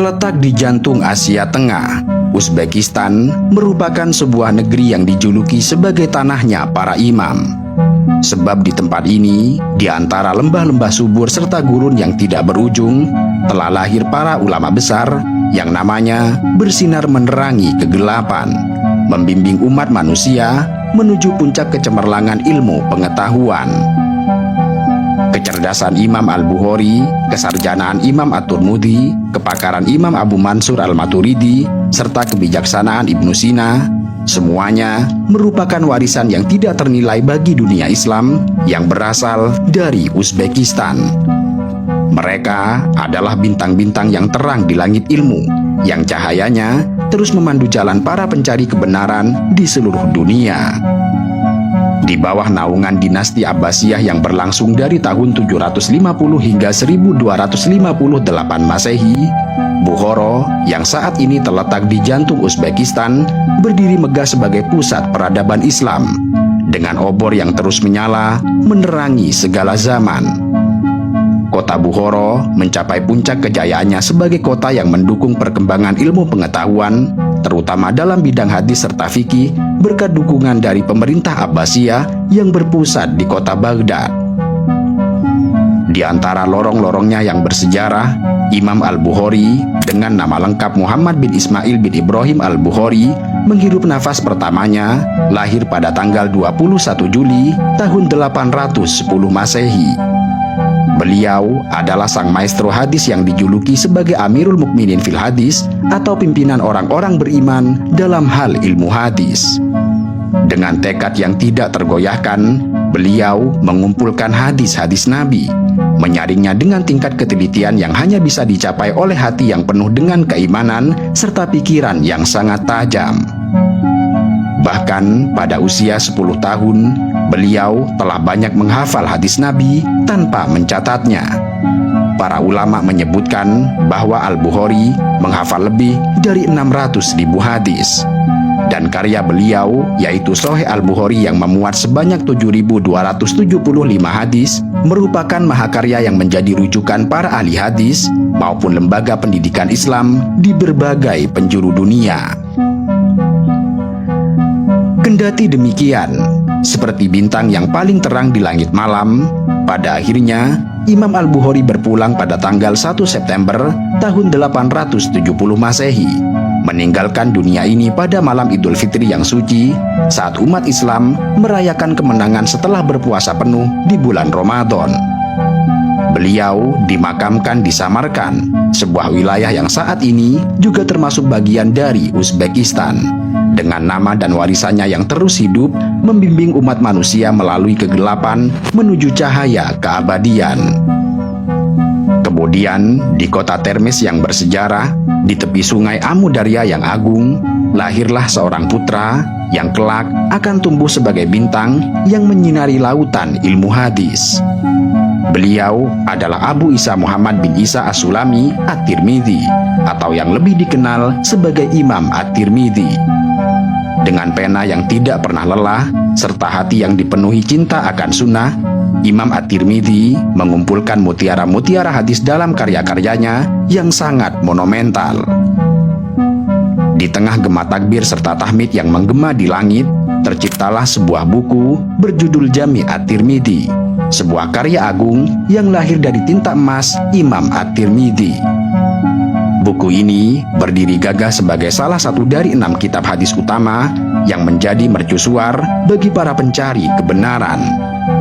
Terletak di jantung Asia Tengah, Uzbekistan merupakan sebuah negeri yang dijuluki sebagai tanahnya para imam. Sebab di tempat ini, di antara lembah-lembah subur serta gurun yang tidak berujung, telah lahir para ulama besar yang namanya bersinar menerangi kegelapan, membimbing umat manusia menuju puncak kecemerlangan ilmu pengetahuan. Kecerdasan Imam Al-Bukhari, kesarjanaan Imam At-Tirmidzi, kepakaran Imam Abu Mansur Al-Maturidi, serta kebijaksanaan Ibnu Sina, semuanya merupakan warisan yang tidak ternilai bagi dunia Islam yang berasal dari Uzbekistan. Mereka adalah bintang-bintang yang terang di langit ilmu, yang cahayanya terus memandu jalan para pencari kebenaran di seluruh dunia. Di bawah naungan dinasti Abbasiyah yang berlangsung dari tahun 750 hingga 1258 Masehi, Bukhara yang saat ini terletak di jantung Uzbekistan berdiri megah sebagai pusat peradaban Islam dengan obor yang terus menyala menerangi segala zaman. Kota Bukhara mencapai puncak kejayaannya sebagai kota yang mendukung perkembangan ilmu pengetahuan, terutama dalam bidang hadis serta fikih, berkat dukungan dari pemerintah Abbasiyah yang berpusat di kota Baghdad. Di antara lorong-lorongnya yang bersejarah, Imam Al-Bukhari dengan nama lengkap Muhammad bin Ismail bin Ibrahim Al-Bukhari menghirup nafas pertamanya lahir pada tanggal 21 Juli tahun 810 Masehi. Beliau adalah sang maestro hadis yang dijuluki sebagai Amirul Mukminin fil Hadis atau pimpinan orang-orang beriman dalam hal ilmu hadis. Dengan tekad yang tidak tergoyahkan, beliau mengumpulkan hadis-hadis Nabi, menyaringnya dengan tingkat ketelitian yang hanya bisa dicapai oleh hati yang penuh dengan keimanan serta pikiran yang sangat tajam. Bahkan pada usia 10 tahun, beliau telah banyak menghafal hadis Nabi tanpa mencatatnya. Para ulama menyebutkan bahwa Al-Bukhari menghafal lebih dari 600.000 hadis. Dan karya beliau, yaitu Sahih Al-Bukhari yang memuat sebanyak 7.275 hadis, merupakan mahakarya yang menjadi rujukan para ahli hadis maupun lembaga pendidikan Islam di berbagai penjuru dunia. Kendati demikian, seperti bintang yang paling terang di langit malam, pada akhirnya Imam Al-Bukhari berpulang pada tanggal 1 September tahun 870 Masehi, meninggalkan dunia ini pada malam Idul Fitri yang suci saat umat Islam merayakan kemenangan setelah berpuasa penuh di bulan Ramadan. Beliau dimakamkan di Samarkand, sebuah wilayah yang saat ini juga termasuk bagian dari Uzbekistan, dengan nama dan warisannya yang terus hidup membimbing umat manusia melalui kegelapan menuju cahaya keabadian. Kemudian di kota Termes yang bersejarah, di tepi sungai Amudarya yang agung, lahirlah seorang putra yang kelak akan tumbuh sebagai bintang yang menyinari lautan ilmu hadis. Beliau adalah Abu Isa Muhammad bin Isa As-Sulami At-Tirmidzi, atau yang lebih dikenal sebagai Imam At-Tirmidzi. Dengan pena yang tidak pernah lelah, serta hati yang dipenuhi cinta akan sunnah, Imam At-Tirmidzi mengumpulkan mutiara-mutiara hadis dalam karya-karyanya yang sangat monumental. Di tengah gema takbir serta tahmid yang menggema di langit, terciptalah sebuah buku berjudul Jami' At-Tirmidzi, sebuah karya agung yang lahir dari tinta emas Imam At-Tirmidzi. Buku ini berdiri gagah sebagai salah satu dari 6 kitab hadis utama yang menjadi mercusuar bagi para pencari kebenaran,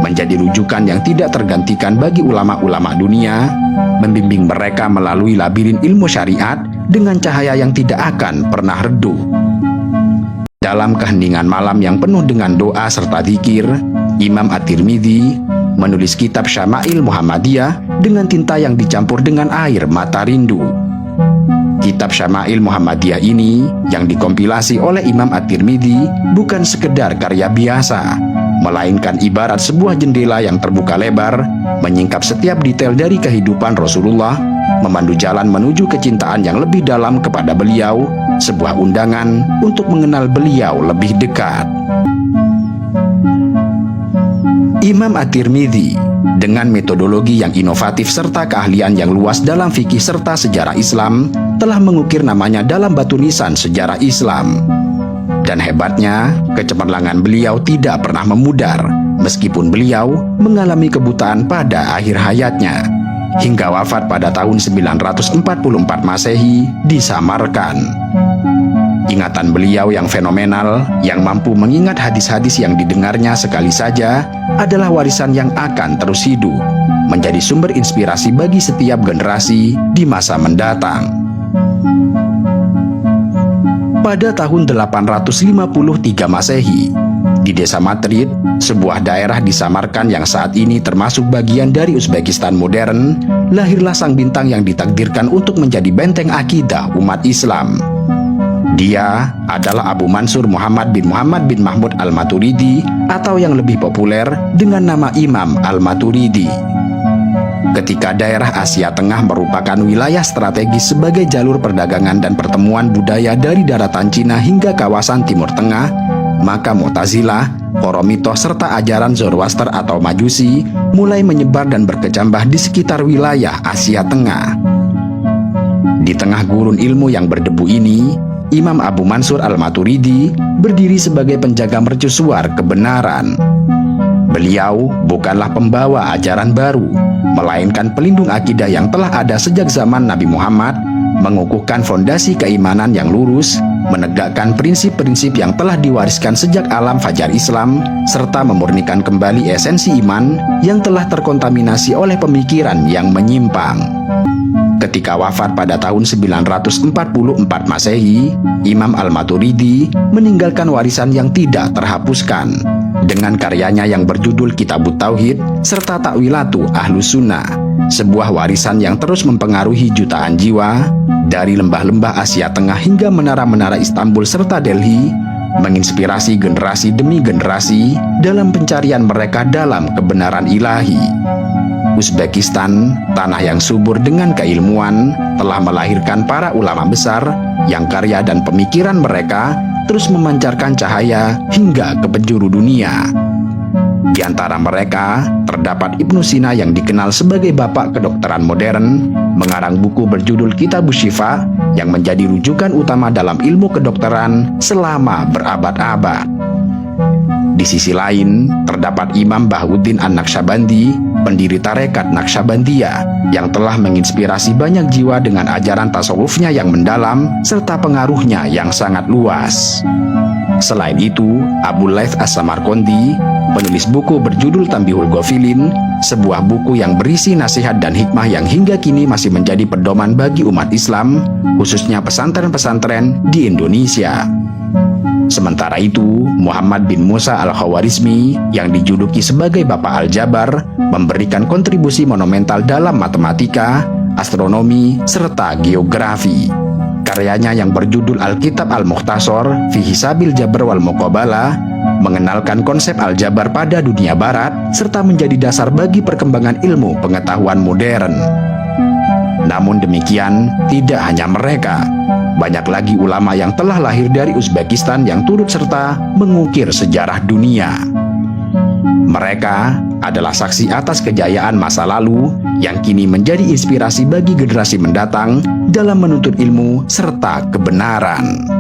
menjadi rujukan yang tidak tergantikan bagi ulama-ulama dunia, membimbing mereka melalui labirin ilmu syariat dengan cahaya yang tidak akan pernah redup. Dalam keheningan malam yang penuh dengan doa serta zikir, Imam At-Tirmidzi menulis kitab Syama'il Muhammadiyah dengan tinta yang dicampur dengan air mata rindu. Kitab Syama'il Muhammadiyah ini yang dikompilasi oleh Imam At-Tirmidzi bukan sekedar karya biasa, melainkan ibarat sebuah jendela yang terbuka lebar, menyingkap setiap detail dari kehidupan Rasulullah, memandu jalan menuju kecintaan yang lebih dalam kepada beliau, sebuah undangan untuk mengenal beliau lebih dekat. Imam At-Tirmidzi dengan metodologi yang inovatif serta keahlian yang luas dalam fikih serta sejarah Islam telah mengukir namanya dalam batu nisan sejarah Islam. Dan hebatnya, kecemerlangan beliau tidak pernah memudar, meskipun beliau mengalami kebutaan pada akhir hayatnya, hingga wafat pada tahun 944 Masehi di Samarkand. Ingatan beliau yang fenomenal, yang mampu mengingat hadis-hadis yang didengarnya sekali saja, adalah warisan yang akan terus hidup, menjadi sumber inspirasi bagi setiap generasi di masa mendatang. Pada tahun 853 Masehi, di desa Matrid, sebuah daerah di Samarkand yang saat ini termasuk bagian dari Uzbekistan modern, lahirlah sang bintang yang ditakdirkan untuk menjadi benteng akidah umat Islam. Dia adalah Abu Mansur Muhammad bin Mahmud al-Maturidi, atau yang lebih populer dengan nama Imam al-Maturidi. Ketika daerah Asia Tengah merupakan wilayah strategis sebagai jalur perdagangan dan pertemuan budaya dari daratan Cina hingga kawasan Timur Tengah, maka Mu'tazilah, Qoromitoh serta ajaran Zoroaster atau Majusi mulai menyebar dan berkecambah di sekitar wilayah Asia Tengah. Di tengah gurun ilmu yang berdebu ini, Imam Abu Mansur al-Maturidi berdiri sebagai penjaga mercusuar kebenaran. Beliau bukanlah pembawa ajaran baru, melainkan pelindung akidah yang telah ada sejak zaman Nabi Muhammad, mengukuhkan fondasi keimanan yang lurus, menegakkan prinsip-prinsip yang telah diwariskan sejak alam fajar Islam, serta memurnikan kembali esensi iman yang telah terkontaminasi oleh pemikiran yang menyimpang. Ketika wafat pada tahun 944 Masehi, Imam al-Maturidi meninggalkan warisan yang tidak terhapuskan dengan karyanya yang berjudul Kitabut Tauhid serta Takwilatu Ahlus Sunnah, sebuah warisan yang terus mempengaruhi jutaan jiwa dari lembah-lembah Asia Tengah hingga menara-menara Istanbul serta Delhi, menginspirasi generasi demi generasi dalam pencarian mereka dalam kebenaran ilahi. Uzbekistan, tanah yang subur dengan keilmuan, telah melahirkan para ulama besar yang karya dan pemikiran mereka terus memancarkan cahaya hingga ke penjuru dunia. Di antara mereka, terdapat Ibnu Sina yang dikenal sebagai bapak kedokteran modern, mengarang buku berjudul Kitabus Syifa yang menjadi rujukan utama dalam ilmu kedokteran selama berabad-abad. Di sisi lain, terdapat Imam Bahauddin An-Naqsyabandi, pendiri tarekat Naqsyabandiyah, yang telah menginspirasi banyak jiwa dengan ajaran tasawufnya yang mendalam serta pengaruhnya yang sangat luas. Selain itu, Abu Laith As-Samarqandi, penulis buku berjudul Tambihul Ghafilin, sebuah buku yang berisi nasihat dan hikmah yang hingga kini masih menjadi pedoman bagi umat Islam, khususnya pesantren-pesantren di Indonesia. Sementara itu, Muhammad bin Musa al-Khawarizmi yang dijuluki sebagai Bapak Al-Jabar memberikan kontribusi monumental dalam matematika, astronomi, serta geografi. Karyanya yang berjudul Alkitab Al-Mukhtasar fi Hisabil Jabr wal Muqabalah mengenalkan konsep aljabar pada dunia barat serta menjadi dasar bagi perkembangan ilmu pengetahuan modern. Namun demikian, tidak hanya mereka. Banyak lagi ulama yang telah lahir dari Uzbekistan yang turut serta mengukir sejarah dunia. Mereka adalah saksi atas kejayaan masa lalu yang kini menjadi inspirasi bagi generasi mendatang dalam menuntut ilmu serta kebenaran.